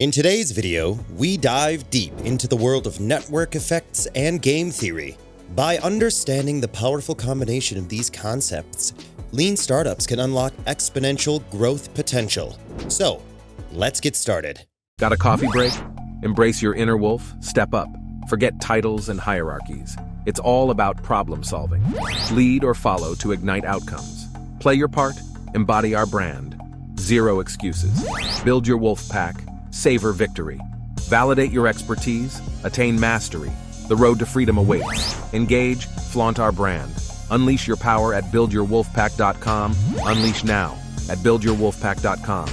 In today's video, we dive deep into the world of network effects and game theory. By understanding the powerful combination of these concepts, lean startups can unlock exponential growth potential. So, let's get started. Got a coffee break? Embrace your inner wolf, step up. Forget titles and hierarchies. It's all about problem solving. Lead or follow to ignite outcomes. Play your part, embody our brand. Zero excuses. Build your wolf pack. Savor victory. Validate your expertise. Attain mastery. The road to freedom awaits. Engage, flaunt our brand. Unleash your power at buildyourwolfpack.com. Unleash now at buildyourwolfpack.com.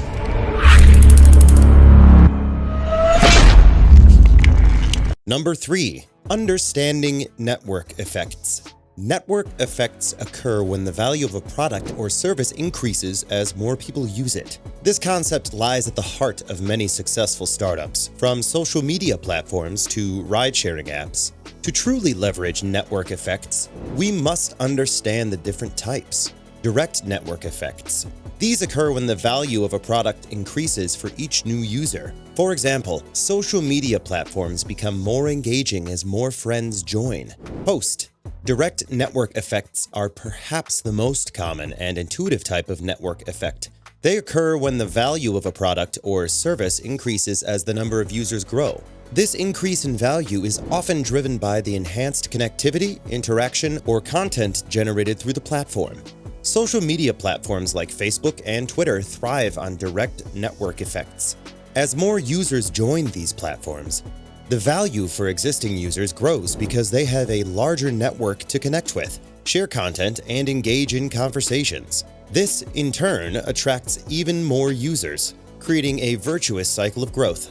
Number 3. Understanding network effects. Network effects occur when the value of a product or service increases as more people use it. This concept lies at the heart of many successful startups, from social media platforms to ride-sharing apps. To truly leverage network effects, we must understand the different types. Direct network effects. These occur when the value of a product increases for each new user. For example, social media platforms become more engaging as more friends join. Host. Direct network effects are perhaps the most common and intuitive type of network effect. They occur when the value of a product or service increases as the number of users grow. This increase in value is often driven by the enhanced connectivity, interaction, or content generated through the platform. Social media platforms like Facebook and Twitter thrive on direct network effects. As more users join these platforms, the value for existing users grows because they have a larger network to connect with, share content, and engage in conversations. This, in turn, attracts even more users, creating a virtuous cycle of growth.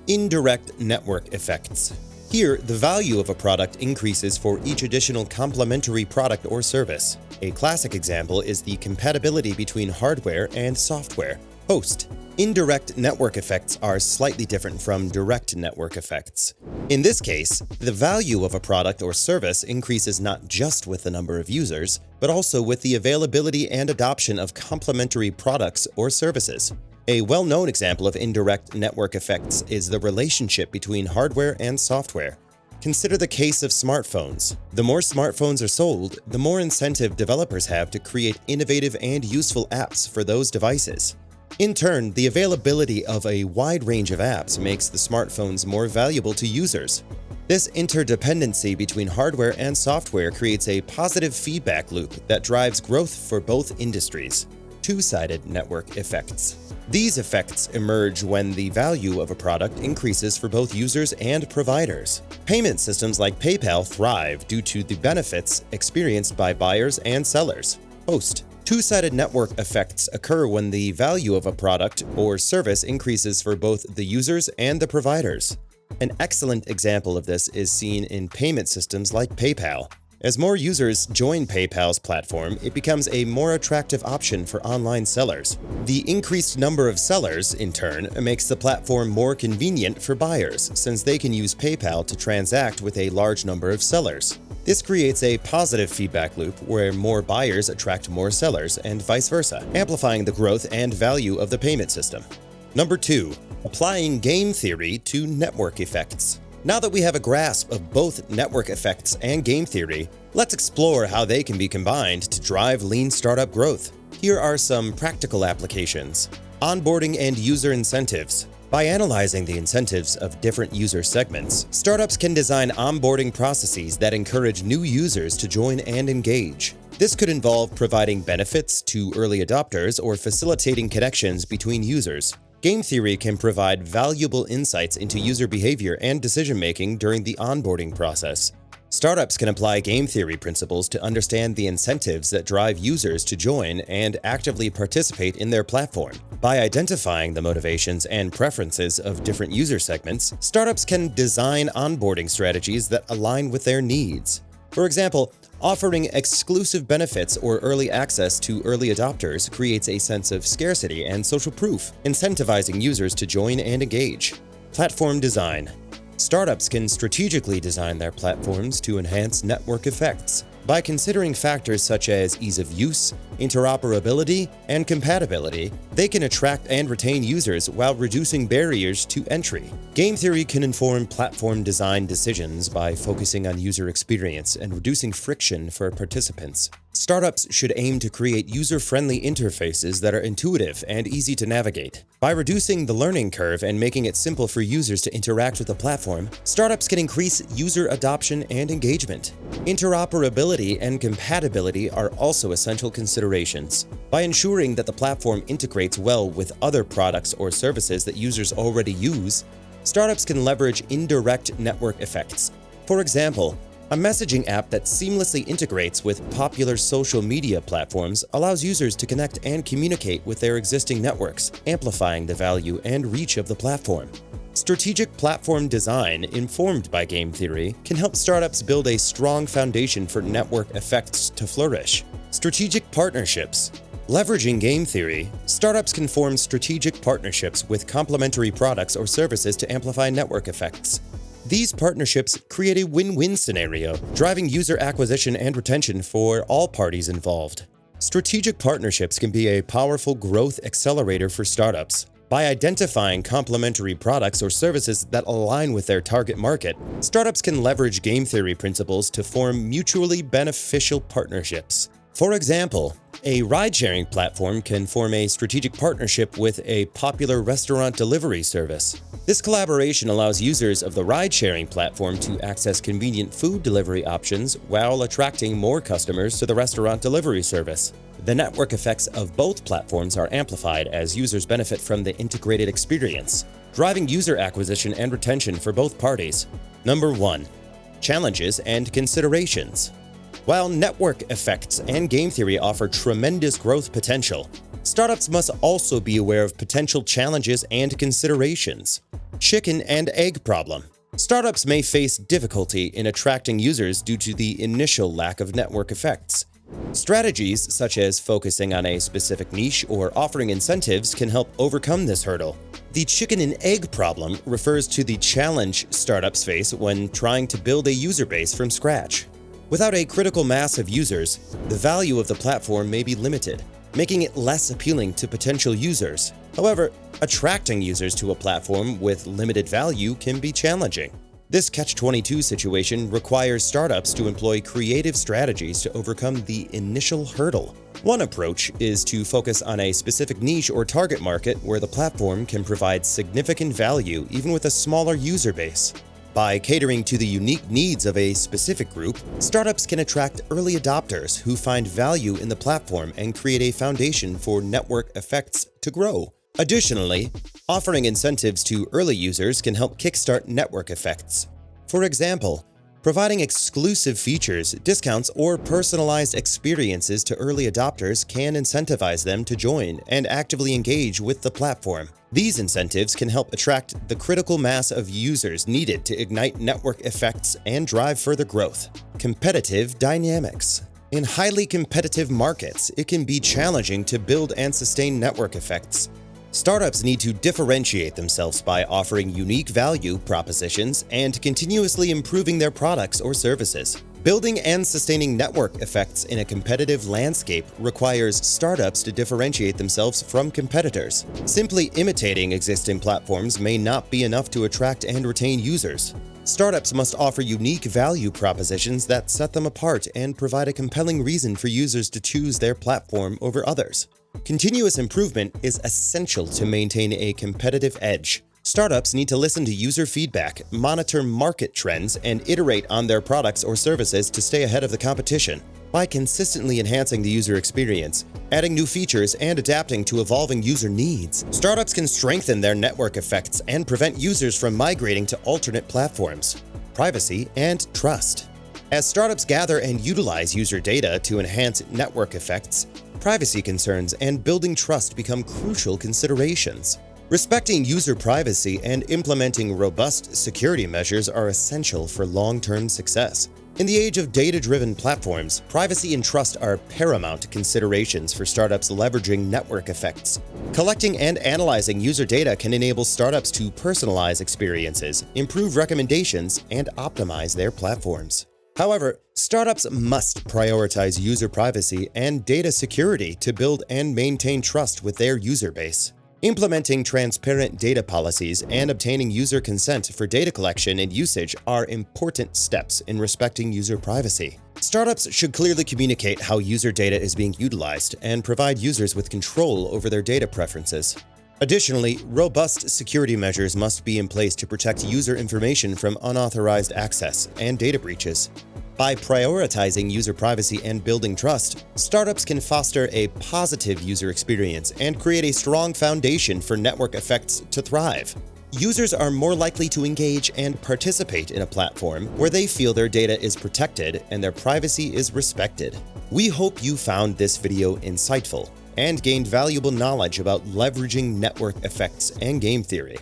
Indirect network effects. Here, the value of a product increases for each additional complementary product or service. A classic example is the compatibility between hardware and software. Host. Indirect network effects are slightly different from direct network effects. In this case, the value of a product or service increases not just with the number of users, but also with the availability and adoption of complementary products or services. A well-known example of indirect network effects is the relationship between hardware and software. Consider the case of smartphones. The more smartphones are sold, the more incentive developers have to create innovative and useful apps for those devices. In turn, the availability of a wide range of apps makes the smartphones more valuable to users. This interdependency between hardware and software creates a positive feedback loop that drives growth for both industries. Two-sided network effects. These effects emerge when the value of a product increases for both users and providers. Payment systems like PayPal thrive due to the benefits experienced by buyers and sellers. Host. Two-sided network effects occur when the value of a product or service increases for both the users and the providers. An excellent example of this is seen in payment systems like PayPal. As more users join PayPal's platform, it becomes a more attractive option for online sellers. The increased number of sellers, in turn, makes the platform more convenient for buyers, since they can use PayPal to transact with a large number of sellers. This creates a positive feedback loop where more buyers attract more sellers and vice versa, amplifying the growth and value of the payment system. Number 2. Applying game theory to network effects. Now that we have a grasp of both network effects and game theory, let's explore how they can be combined to drive lean startup growth. Here are some practical applications. Onboarding and user incentives. By analyzing the incentives of different user segments, startups can design onboarding processes that encourage new users to join and engage. This could involve providing benefits to early adopters or facilitating connections between users. Game theory can provide valuable insights into user behavior and decision-making during the onboarding process. Startups can apply game theory principles to understand the incentives that drive users to join and actively participate in their platform. By identifying the motivations and preferences of different user segments, startups can design onboarding strategies that align with their needs. For example, offering exclusive benefits or early access to early adopters creates a sense of scarcity and social proof, incentivizing users to join and engage. Platform design. Startups can strategically design their platforms to enhance network effects. By considering factors such as ease of use, interoperability, and compatibility, they can attract and retain users while reducing barriers to entry. Game theory can inform platform design decisions by focusing on user experience and reducing friction for participants. Startups should aim to create user-friendly interfaces that are intuitive and easy to navigate. By reducing the learning curve and making it simple for users to interact with the platform, startups can increase user adoption and engagement. Interoperability and compatibility are also essential considerations. By ensuring that the platform integrates well with other products or services that users already use, startups can leverage indirect network effects. For example, a messaging app that seamlessly integrates with popular social media platforms allows users to connect and communicate with their existing networks, amplifying the value and reach of the platform. Strategic platform design, informed by game theory, can help startups build a strong foundation for network effects to flourish. Strategic partnerships. Leveraging game theory, startups can form strategic partnerships with complementary products or services to amplify network effects. These partnerships create a win-win scenario, driving user acquisition and retention for all parties involved. Strategic partnerships can be a powerful growth accelerator for startups. By identifying complementary products or services that align with their target market, startups can leverage game theory principles to form mutually beneficial partnerships. For example, a ride-sharing platform can form a strategic partnership with a popular restaurant delivery service. This collaboration allows users of the ride-sharing platform to access convenient food delivery options while attracting more customers to the restaurant delivery service. The network effects of both platforms are amplified as users benefit from the integrated experience, driving user acquisition and retention for both parties. Number 1. Challenges and considerations. While network effects and game theory offer tremendous growth potential, startups must also be aware of potential challenges and considerations. Chicken and egg problem. Startups may face difficulty in attracting users due to the initial lack of network effects. Strategies such as focusing on a specific niche or offering incentives can help overcome this hurdle. The chicken and egg problem refers to the challenge startups face when trying to build a user base from scratch. Without a critical mass of users, the value of the platform may be limited, making it less appealing to potential users. However, attracting users to a platform with limited value can be challenging. This catch-22 situation requires startups to employ creative strategies to overcome the initial hurdle. One approach is to focus on a specific niche or target market where the platform can provide significant value even with a smaller user base. By catering to the unique needs of a specific group, startups can attract early adopters who find value in the platform and create a foundation for network effects to grow. Additionally, offering incentives to early users can help kickstart network effects. For example, providing exclusive features, discounts, or personalized experiences to early adopters can incentivize them to join and actively engage with the platform. These incentives can help attract the critical mass of users needed to ignite network effects and drive further growth. Competitive dynamics. In highly competitive markets, it can be challenging to build and sustain network effects. Startups need to differentiate themselves by offering unique value propositions and continuously improving their products or services. Building and sustaining network effects in a competitive landscape requires startups to differentiate themselves from competitors. Simply imitating existing platforms may not be enough to attract and retain users. Startups must offer unique value propositions that set them apart and provide a compelling reason for users to choose their platform over others. Continuous improvement is essential to maintain a competitive edge. Startups need to listen to user feedback, monitor market trends, and iterate on their products or services to stay ahead of the competition. By consistently enhancing the user experience, adding new features, and adapting to evolving user needs, startups can strengthen their network effects and prevent users from migrating to alternate platforms. Privacy and trust. As startups gather and utilize user data to enhance network effects, privacy concerns and building trust become crucial considerations. Respecting user privacy and implementing robust security measures are essential for long-term success. In the age of data-driven platforms, privacy and trust are paramount considerations for startups leveraging network effects. Collecting and analyzing user data can enable startups to personalize experiences, improve recommendations, and optimize their platforms. However, startups must prioritize user privacy and data security to build and maintain trust with their user base. Implementing transparent data policies and obtaining user consent for data collection and usage are important steps in respecting user privacy. Startups should clearly communicate how user data is being utilized and provide users with control over their data preferences. Additionally, robust security measures must be in place to protect user information from unauthorized access and data breaches. By prioritizing user privacy and building trust, startups can foster a positive user experience and create a strong foundation for network effects to thrive. Users are more likely to engage and participate in a platform where they feel their data is protected and their privacy is respected. We hope you found this video insightful and gained valuable knowledge about leveraging network effects and game theory.